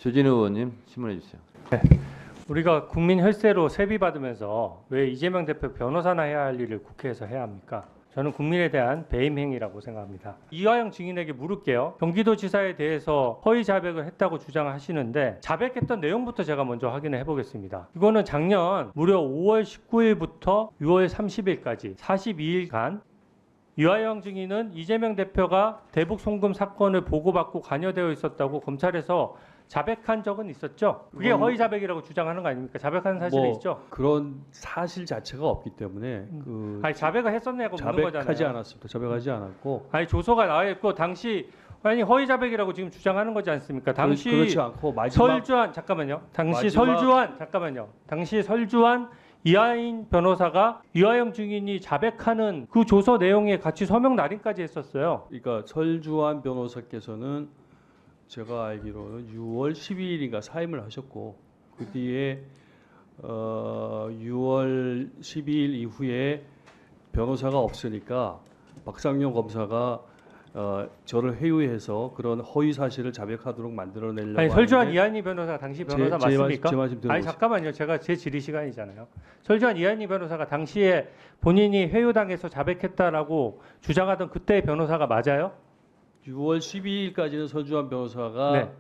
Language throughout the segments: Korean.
주진우 의원님 질문해 주세요. 우리가 국민 혈세로 세비 받으면서 왜 이재명 대표 변호사나 해야 할 일을 국회에서 해야 합니까? 저는 국민에 대한 배임 행위라고 생각합니다. 이화영 증인에게 물을게요. 경기도지사에 대해서 허위 자백을 했다고 주장하시는데 자백했던 내용부터 제가 먼저 확인을 해보겠습니다. 이거는 작년 무려 5월 19일부터 6월 30일까지 42일간 이화영 증인은 이재명 대표가 대북 송금 사건을 보고받고 관여되어 있었다고 검찰에서 자백한 적은 있었죠. 그게 허위 자백이라고 주장하는 거 아닙니까? 자백한 사실이 있죠. 그런 사실 자체가 없기 때문에 아니 자백을 했었냐고 묻는 거잖아요. 자백하지 않았습니다. 자백하지 않았고. 아니 조서가 나와 있고 당시 아니 허위 자백이라고 지금 주장하는 거지 않습니까? 당시 그렇지 않고 마지막 설주한 잠깐만요. 당시 설주한 이하인 변호사가 이화영 증인이 자백하는 그 조서 내용에 같이 서명 날인까지 했었어요. 그러니까 설주환 변호사께서는 제가 알기로는 6월 12일인가 사임을 하셨고 그 뒤에 6월 12일 이후에 변호사가 없으니까 박상용 검사가 저를 회유해서 그런 허위 사실을 자백하도록 만들어내려고 아니 설주한 하는데 이한희 변호사 당시 변호사 제 맞습니까? 제 말씀 들어보세요. 아니 잠깐만요. 제가 제 질의 시간이잖아요. 설주한 이한희 변호사가 당시에 본인이 회유당해서 자백했다라고 주장하던 그때의 변호사가 맞아요? 6월 12일까지는 설주환 변호사가 네.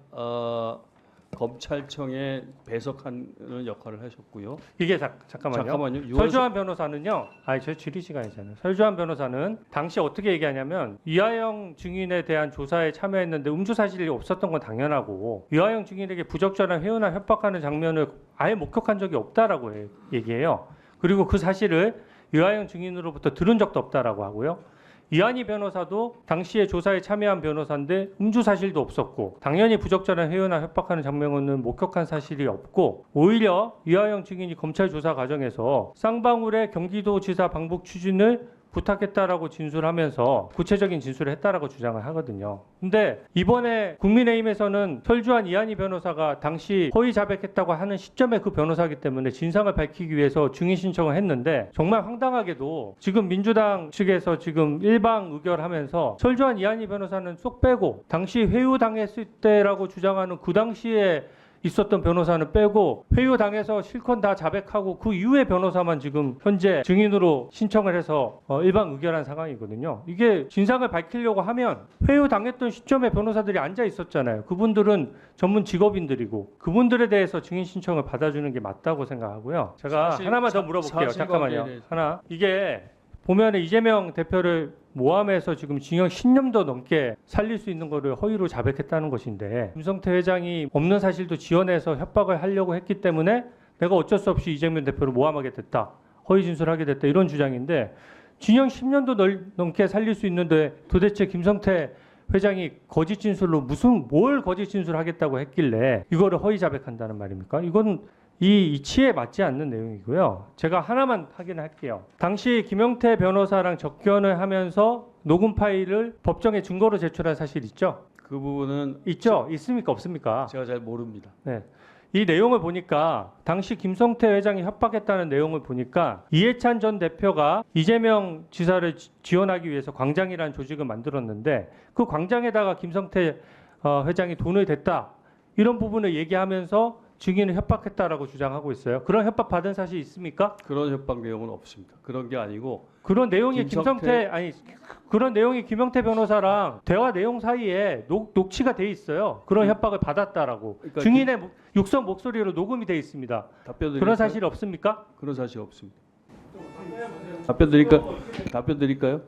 검찰청에 배석하는 역할을 하셨고요. 이게 잠깐만요. 6월 설주환 변호사는요. 아니 제 질의 시간이잖아요. 설주환 변호사는 당시 어떻게 얘기하냐면 이하영 증인에 대한 조사에 참여했는데 음주 사실이 없었던 건 당연하고 이하영 증인에게 부적절한 회유나 협박하는 장면을 아예 목격한 적이 없다라고 얘기해요. 그리고 그 사실을 이하영 증인으로부터 들은 적도 없다라고 하고요. 이한희 변호사도 당시에 조사에 참여한 변호사인데 음주 사실도 없었고 당연히 부적절한 회유나 협박하는 장면은 목격한 사실이 없고 오히려 이하영 증인이 검찰 조사 과정에서 쌍방울의 경기도지사 방북 추진을 부탁했다라고 진술하면서 구체적인 진술을 했다라고 주장을 하거든요. 근데 이번에 국민의힘에서는 설주한 이한희 변호사가 당시 허위 자백했다고 하는 시점에 그 변호사이기 때문에 진상을 밝히기 위해서 증인 신청을 했는데 정말 황당하게도 지금 민주당 측에서 지금 일방 의결하면서 설주한 이한희 변호사는 쏙 빼고 당시 회유당했을 때라고 주장하는 그 당시에 있었던 변호사는 빼고 회유당해서 실컷 다 자백하고 그 이후에 변호사만 지금 현재 증인으로 신청을 해서 일방 의결한 상황이거든요. 이게 진상을 밝히려고 하면 회유당했던 시점에 변호사들이 앉아 있었잖아요. 그분들은 전문 직업인들이고 그분들에 대해서 증인 신청을 받아주는 게 맞다고 생각하고요. 제가 하나만 더 물어볼게요. 잠깐만요. 하나 이게 보면 이재명 대표를 모함해서 지금 징역 10년도 넘게 살릴 수 있는 거를 허위로 자백했다는 것인데 김성태 회장이 없는 사실도 지어내서 협박을 하려고 했기 때문에 내가 어쩔 수 없이 이재명 대표를 모함하게 됐다. 허위 진술하게 됐다. 이런 주장인데 징역 10년도 넘게 살릴 수 있는데 도대체 김성태 회장이 거짓 진술로 뭘 거짓 진술하겠다고 했길래 이거를 허위 자백한다는 말입니까? 이건 이 이치에 맞지 않는 내용이고요. 제가 하나만 확인할게요. 당시 김영태 변호사랑 접견을 하면서 녹음 파일을 법정에 증거로 제출한 사실 있죠? 그 부분은 있죠? 있습니까? 없습니까? 제가 잘 모릅니다. 네. 이 내용을 보니까 당시 김성태 회장이 협박했다는 내용을 보니까 이해찬 전 대표가 이재명 지사를 지원하기 위해서 광장이라는 조직을 만들었는데 그 광장에다가 김성태 회장이 돈을 댔다. 이런 부분을 얘기하면서 증인을 협박했다라고 주장하고 있어요. 그런 협박 받은 사실 있습니까? 그런 협박 내용은 없습니다. 그런 게 아니고 그런 내용이 그런 내용이 김영태 변호사랑 대화 내용 사이에 녹취가 돼 있어요. 그런 협박을 받았다라고 그러니까 증인의 육성 목소리로 녹음이 돼 있습니다. 그런 사실 없습니까? 그런 사실 없습니다. 답변 드릴까요?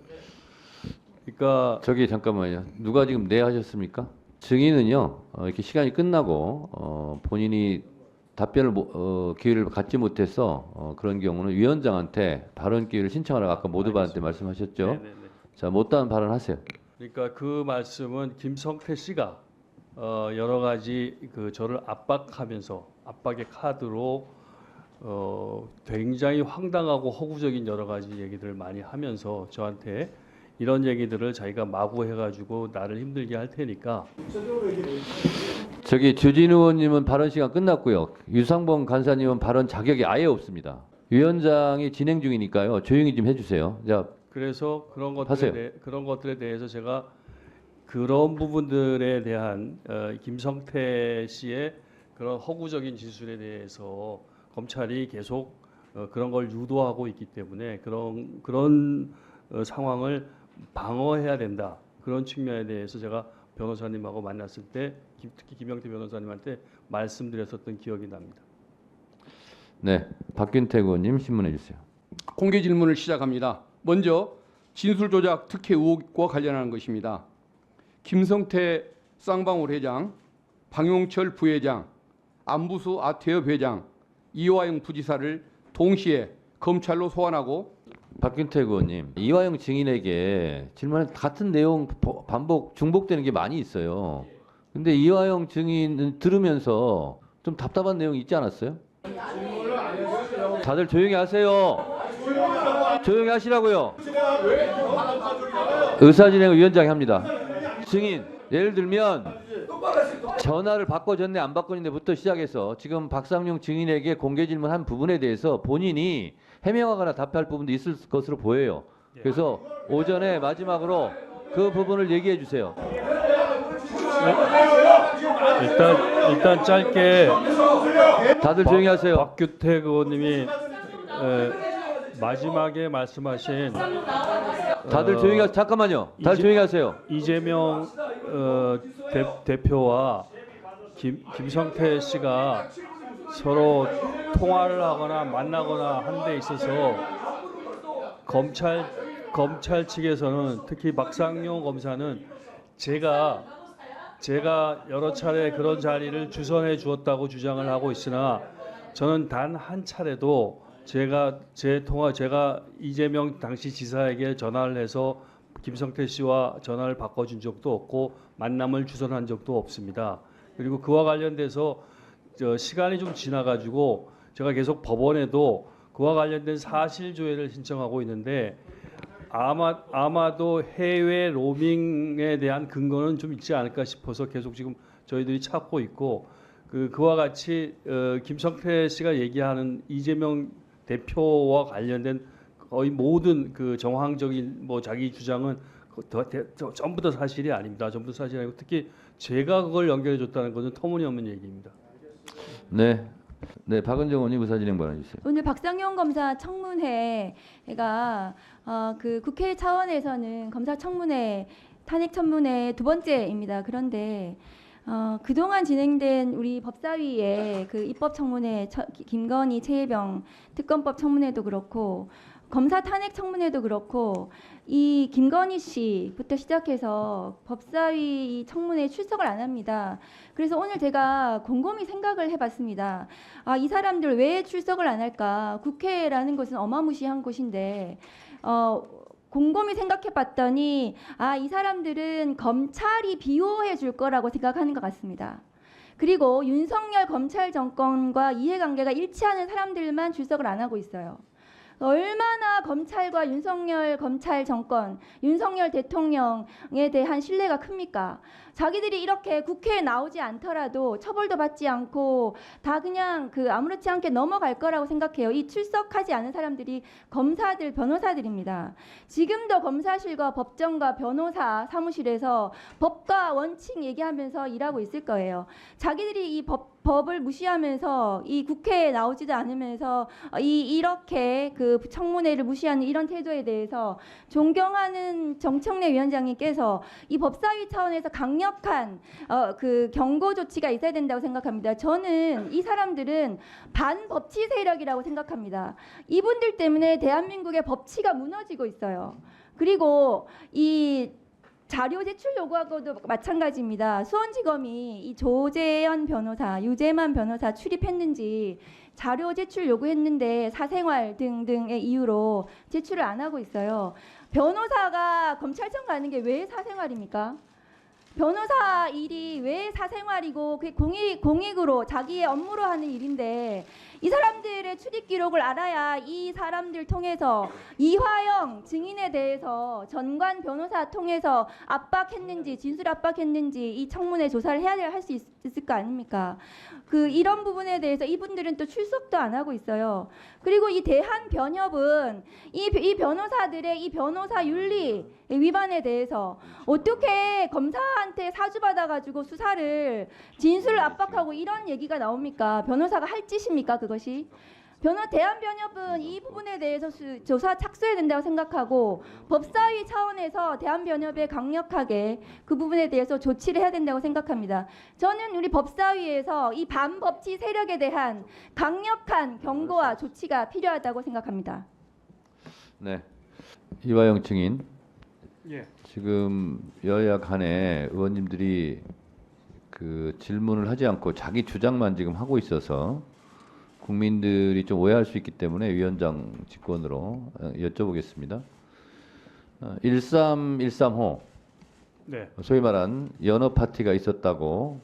그러니까 저기 잠깐만요. 누가 지금 네 하셨습니까? 증인은요 이렇게 시간이 끝나고 본인이 답변을 기회를 갖지 못해서 그런 경우는 위원장한테 발언 기회를 신청하라고 아까 모두반한테 말씀하셨죠. 네네네. 자 못다한 발언하세요. 그러니까 그 말씀은 김성태 씨가 여러 가지 저를 압박하면서 압박의 카드로 굉장히 황당하고 허구적인 여러 가지 얘기들을 많이 하면서 저한테 이런 얘기들을 자기가 마구 해가지고 나를 힘들게 할 테니까. 저기 주진우 의원님은 발언 시간 끝났고요. 유상범 간사님은 발언 자격이 아예 없습니다. 위원장이 진행 중이니까요. 조용히 좀 해주세요. 자, 그래서 그런 것들에 대해서 제가 그런 부분들에 대한 김성태 씨의 그런 허구적인 진술에 대해서 검찰이 계속 그런 걸 유도하고 있기 때문에 그런 상황을 방어해야 된다. 그런 측면에 대해서 제가 변호사님하고 만났을 때 특히 김영태 변호사님한테 말씀드렸었던 기억이 납니다. 네, 박균택 의원님 신문해 주세요. 공개 질문을 시작합니다. 먼저 진술 조작 특혜 의혹과 관련하는 것입니다. 김성태 쌍방울 회장, 방용철 부회장, 안부수 아태협 회장, 이화영 부지사를 동시에 검찰로 소환하고 박균택 의원님, 이화영 증인에게 질문에 같은 내용 반복 중복되는 게 많이 있어요. 근데 이화영 증인 들으면서 좀 답답한 내용이 있지 않았어요? 다들 조용히 하세요. 조용히 하시라고요. 의사진행 위원장이 합니다. 증인, 예를 들면 전화를 바꿔줬네 안 바꿔줬네부터 시작해서 지금 박상용 증인에게 공개 질문한 부분에 대해서 본인이 해명하거나 답할 부분도 있을 것으로 보여요. 그래서 오전에 마지막으로 그 부분을 얘기해 주세요. 일단 짧게 다들 조용히 하세요. 박규택 의원님이 마지막에 말씀하신 다들 조용히 하세요. 잠깐만요. 다들 조용히 하세요. 이재명 대표와 김성태 씨가 서로 통화를 하거나 만나거나 한 데 있어서 검찰 측에서는 특히 박상용 검사는 제가 여러 차례 그런 자리를 주선해 주었다고 주장을 하고 있으나 저는 단 한 차례도 제가 이재명 당시 지사에게 전화를 해서 김성태 씨와 전화를 바꿔준 적도 없고 만남을 주선한 적도 없습니다. 그리고 그와 관련돼서 시간이 좀 지나가지고 제가 계속 법원에도 그와 관련된 사실 조회를 신청하고 있는데 아마도 해외 로밍에 대한 근거는 좀 있지 않을까 싶어서 계속 지금 저희들이 찾고 있고 그와 같이 김성태 씨가 얘기하는 이재명 대표와 관련된 거의 모든 그 정황적인 자기 주장은 전부 다 사실이 아닙니다. 전부 다 사실이 아니고 특히 제가 그걸 연결해 줬다는 것은 터무니없는 얘기입니다. 네, 박은정 의원님 의사진행 발언해 주세요. 오늘 박상용 검사 청문회가 그 국회 차원에서는 검사 청문회 탄핵 청문회 두 번째입니다. 그런데 그동안 진행된 우리 법사위의 그 입법 청문회 김건희 최혜병 특검법 청문회도 그렇고 검사 탄핵 청문회도 그렇고 이 김건희 씨부터 시작해서 법사위 청문회에 출석을 안 합니다. 그래서 오늘 제가 곰곰이 생각을 해봤습니다. 이 사람들 왜 출석을 안 할까? 국회라는 것은 어마무시한 곳인데 곰곰이 생각해봤더니 이 사람들은 검찰이 비호해 줄 거라고 생각하는 것 같습니다. 그리고 윤석열 검찰 정권과 이해관계가 일치하는 사람들만 출석을 안 하고 있어요. 얼마나 검찰과 윤석열 검찰 정권, 윤석열 대통령에 대한 신뢰가 큽니까? 자기들이 이렇게 국회에 나오지 않더라도 처벌도 받지 않고 다 그냥 아무렇지 않게 넘어갈 거라고 생각해요. 이 출석하지 않은 사람들이 검사들, 변호사들입니다. 지금도 검사실과 법정과 변호사 사무실에서 법과 원칙 얘기하면서 일하고 있을 거예요. 자기들이 이 법을 무시하면서 이 국회에 나오지도 않으면서 이렇게 그 청문회를 무시하는 이런 태도에 대해서 존경하는 정청래 위원장님께서 이 법사위 차원에서 강력한 그 경고 조치가 있어야 된다고 생각합니다. 저는 이 사람들은 반법치 세력이라고 생각합니다. 이분들 때문에 대한민국의 법치가 무너지고 있어요. 그리고 이 자료 제출 요구하고도 마찬가지입니다. 수원지검이 이 조재현 변호사, 유재만 변호사 출입했는지 자료 제출 요구했는데 사생활 등등의 이유로 제출을 안 하고 있어요. 변호사가 검찰청 가는 게 왜 사생활입니까? 변호사 일이 왜 사생활이고 그게 공익으로 자기의 업무로 하는 일인데 이 사람들의 출입 기록을 알아야 이 사람들 통해서 이화영 증인에 대해서 전관 변호사 통해서 압박했는지 진술 압박했는지 이 청문회 조사를 할 수 있을 거 아닙니까? 이런 부분에 대해서 이분들은 또 출석도 안 하고 있어요. 그리고 이 대한변협은 이 변호사들의 이 변호사 윤리 위반에 대해서 어떻게 검사한테 사주받아가지고 수사를 진술을 압박하고 이런 얘기가 나옵니까? 변호사가 할 짓입니까 그것이? 대한변협은 이 부분에 대해서 조사 착수해야 된다고 생각하고 법사위 차원에서 대한변협에 강력하게 그 부분에 대해서 조치를 해야 된다고 생각합니다. 저는 우리 법사위에서 이 반법치 세력에 대한 강력한 경고와 조치가 필요하다고 생각합니다. 네. 이화영 증인. 예. 지금 여야 간에 의원님들이 그 질문을 하지 않고 자기 주장만 지금 하고 있어서 국민들이 좀 오해할 수 있기 때문에 위원장 직권으로 여쭤보겠습니다. 1313호 네. 소위 말한 연어 파티가 있었다고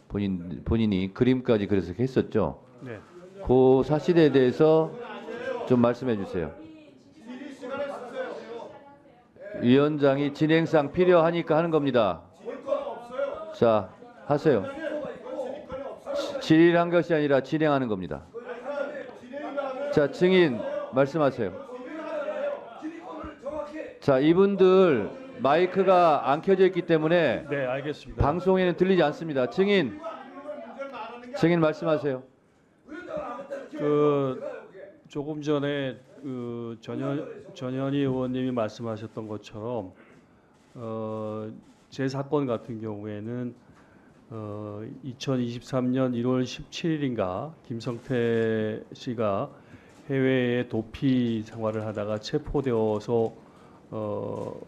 본인이 그림까지 그래서 했었죠. 네. 그 사실에 대해서 좀 말씀해 주세요. 위원장이 진행상 필요하니까 하는 겁니다. 자, 하세요. 질의한 것이 아니라 진행하는 겁니다. 자, 증인 말씀하세요. 자, 이분들 마이크가 안 켜져 있기 때문에 네, 알겠습니다. 방송에는 들리지 않습니다. 증인 말씀하세요. 조금 전에 전현희 의원님이 말씀하셨던 것처럼 제 사건 같은 경우에는 2023년 1월 17일인가 김성태 씨가 해외에 도피 생활을 하다가 체포되어서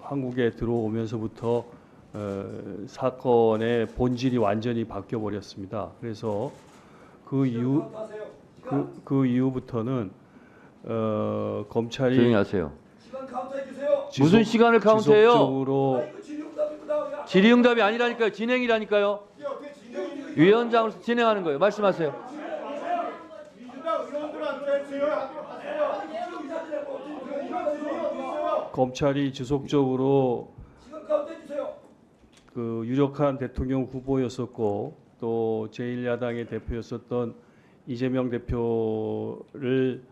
한국에 들어오면서부터 사건의 본질이 완전히 바뀌어 버렸습니다. 그래서 그 이후부터는 검찰이 조용히 하세요. 지속- 무슨 시간을 카운트해요? 지속적으로 질의응답이 아니라니까요. 진행이라니까요. 위원장으로서 진행하는 거예요. 말씀하세요. 검찰이 지속적으로 그 유력한 대통령 후보였었고 또 제1야당의 대표였었던 이재명 대표를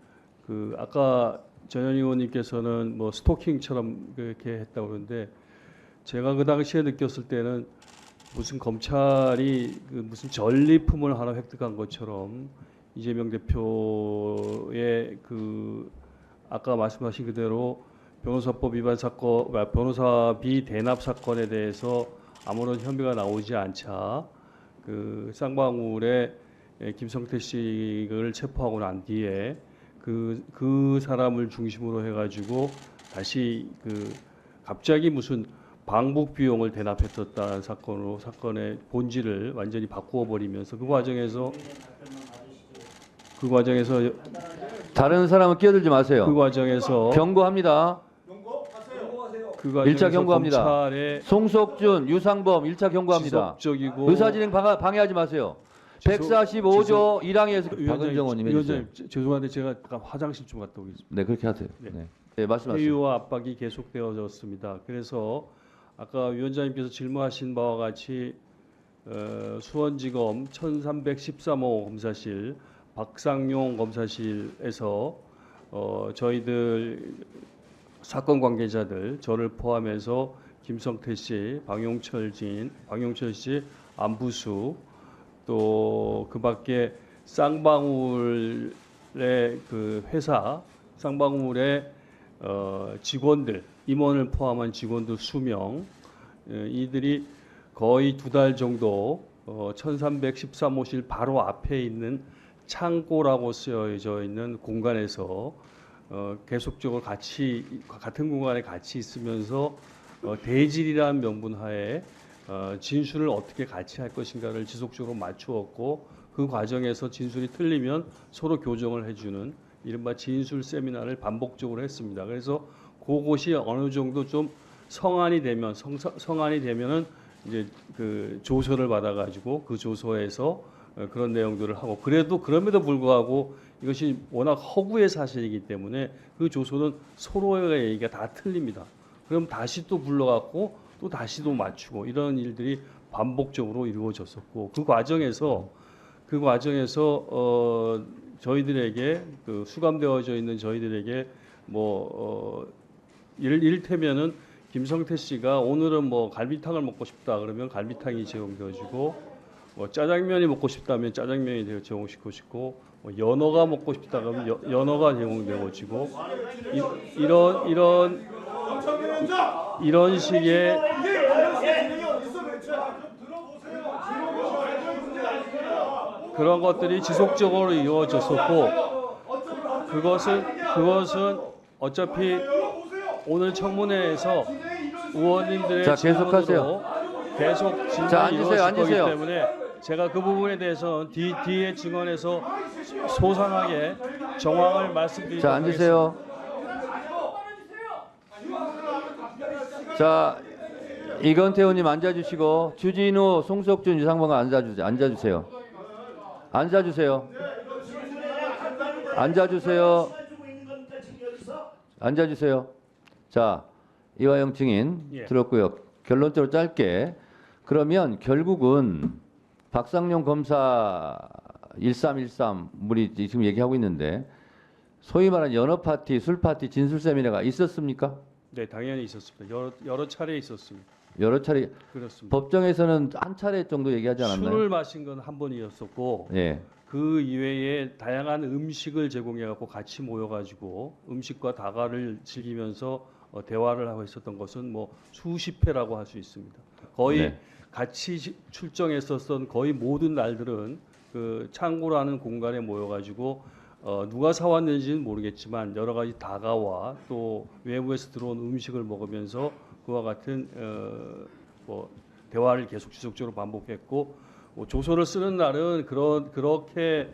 그 아까 전현희 의원님께서는 뭐 스토킹처럼 그렇게 했다고 그러는데 제가 그 당시에 느꼈을 때는 무슨 검찰이 그 무슨 전리품을 하나 획득한 것처럼 이재명 대표의 그 아까 말씀하신 그대로 변호사법 위반 사건, 변호사비 대납 사건에 대해서 아무런 혐의가 나오지 않자 그 쌍방울에 김성태 씨를 체포하고 난 뒤에 그 사람을 중심으로 해가지고 다시 그 갑자기 무슨 방북 비용을 대납했었다는 사건으로 사건의 본질을 완전히 바꾸어 버리면서 그 과정에서 다른 사람은 끼어들지 마세요. 그 과정에서 경고합니다. 그 과정에서 1차 경고합니다. 검찰의 송석준, 유상범 1차 경고합니다. 지속적이고 의사진행 방해하지 마세요. 145조 1항에서 박은정 의원님 해주세요. 위원장님 죄송한데 제가 잠깐 화장실 좀 갔다 오겠습니다. 네, 그렇게 하세요. 네. 네, 네 말씀하세요. 회유와 압박이 계속되어졌습니다. 그래서 아까 위원장님께서 질문하신 바와 같이 수원지검 1313호 검사실 박상용 검사실에서 저희들 사건 관계자들 저를 포함해서 김성태 씨, 방용철 씨, 안부수 또 그밖에 쌍방울의 그 회사 쌍방울의 직원들 임원을 포함한 직원들 수명 이들이 거의 2달 정도 1313호실 바로 앞에 있는 창고라고 쓰여져 있는 공간에서 계속적으로 같은 공간에 같이 있으면서 대질이라는 명분하에 진술을 어떻게 같이 할 것인가를 지속적으로 맞추었고 그 과정에서 진술이 틀리면 서로 교정을 해주는 이른바 진술 세미나를 반복적으로 했습니다. 그래서 그것이 어느 정도 좀 성안이 되면은 이제 그 조서를 받아가지고 그 조서에서 그런 내용들을 하고 그래도 그럼에도 불구하고 이것이 워낙 허구의 사실이기 때문에 그 조서는 서로의 얘기가 다 틀립니다. 그럼 다시 또 불러갖고 또 다시 또 맞추고 이런 일들이 반복적으로 이루어졌었고 그 과정에서 저희들에게 그 수감되어져 있는 저희들에게 이를테면은 김성태 씨가 오늘은 뭐 갈비탕을 먹고 싶다 그러면 갈비탕이 제공되어지고 뭐 짜장면이 먹고 싶다면 짜장면이 제공시켜지고 뭐 연어가 먹고 싶다 그러면 연어가 제공되어지고 이런 식의 그런 것들이 지속적으로 이루어졌었고 그것은 어차피 오늘 청문회에서 의원님들의 자, 계속하세요. 질문으로 계속 자, 질문이 앉으세요, 이루어질 앉으세요. 거기 때문에 제가 그 부분에 대해서 뒤에 증언에서 소상하게 정황을 말씀드리도록 자, 앉으세요. 자, 이건태 의원님 앉아주시고 주진우, 송석준, 유상범가 앉아주세요. 앉아주세요. 자, 이화영 증인 예. 들었고요. 결론적으로 짧게 그러면 결국은 박상용 검사 1313 우리 지금 얘기하고 있는데 소위 말하는 연어 파티, 술 파티, 진술 세미나가 있었습니까? 네, 당연히 있었습니다. 여러 차례 있었습니다. 여러 차례. 그렇습니다. 법정에서는 한 차례 정도 얘기하지 않았나요? 술을 마신 건 한 번이었었고 예. 그 이외에 다양한 음식을 제공해 갖고 같이 모여 가지고 음식과 다과를 즐기면서 대화를 하고 있었던 것은 뭐 수십 회라고 할 수 있습니다. 거의 네. 같이 출정했었던 거의 모든 날들은 그 창고라는 공간에 모여 가지고 누가 사왔는지는 모르겠지만 여러 가지 다과와 또 외부에서 들어온 음식을 먹으면서 그와 같은 뭐 대화를 계속 지속적으로 반복했고 조서를 쓰는 날은 그렇게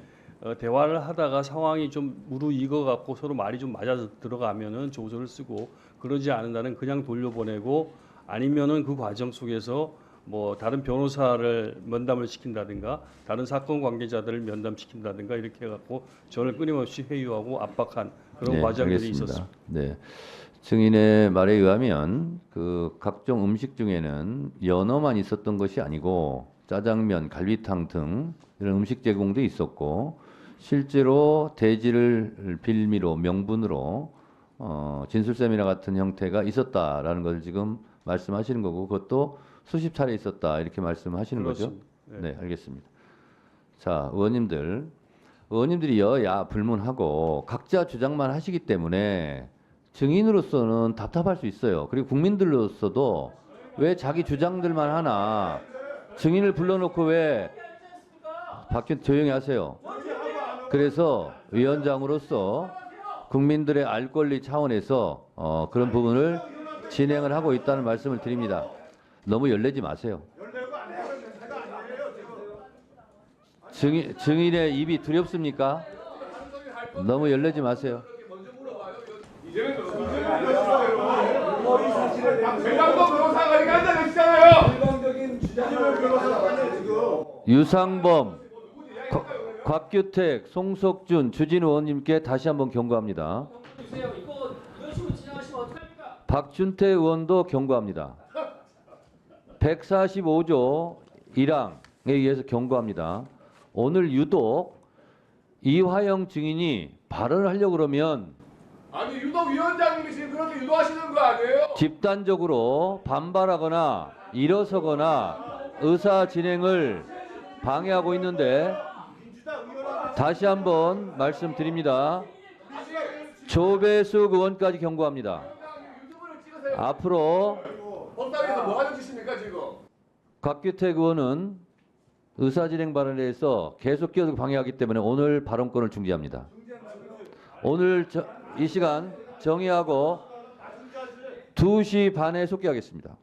대화를 하다가 상황이 좀 무르익어 갖고 서로 말이 좀 맞아 들어가면은 조서를 쓰고 그러지 않은 날은 그냥 돌려보내고 아니면은 그 과정 속에서 뭐 다른 변호사를 면담을 시킨다든가 다른 사건 관계자들을 면담시킨다든가 이렇게 해갖고 저를 끊임없이 회유하고 압박한 그런 네, 과정들이 알겠습니다. 있었습니다. 네. 증인의 말에 의하면 그 각종 음식 중에는 연어만 있었던 것이 아니고 짜장면, 갈비탕 등 이런 음식 제공도 있었고 실제로 대지를 빌미로 명분으로 진술 세미나 같은 형태가 있었다라는 것을 지금 말씀하시는 거고 그것도 수십 차례 있었다 이렇게 말씀하시는 거죠? 그렇습니다. 네, 알겠습니다. 자, 의원님들이 여야 불문하고 각자 주장만 하시기 때문에 증인으로서는 답답할 수 있어요. 그리고 국민들로서도 왜 자기 주장들만 하나 증인을 불러놓고 왜 조용히 하세요. 그래서 위원장으로서 국민들의 알 권리 차원에서 그런 부분을 진행을 하고 있다는 말씀을 드립니다. 너무 열내지 마세요. 증인의 입이 두렵습니까? 너무 열내지 마세요. 유상범, 곽규택, 송석준, 주진우 의원님께 다시 한번 경고합니다. 박준태 의원도 경고합니다. 145조 1항에 의해서 경고합니다. 오늘 유독 이화영 증인이 발언을 하려고 그러면 아니 유독 위원장님이 지금 그렇게 유도하시는 거 아니에요? 집단적으로 반발하거나 일어서거나 의사 진행을 방해하고 있는데 다시 한번 말씀드립니다. 조배숙 의원까지 경고합니다. 앞으로 법당에서 뭐 하는 짓입니까 지금? 곽규택 의원은 의사진행 발언에 대해서 계속 끼어들고 방해하기 때문에 오늘 발언권을 중지합니다. 오늘 이 시간 정의하고 2시 반에 속개하겠습니다.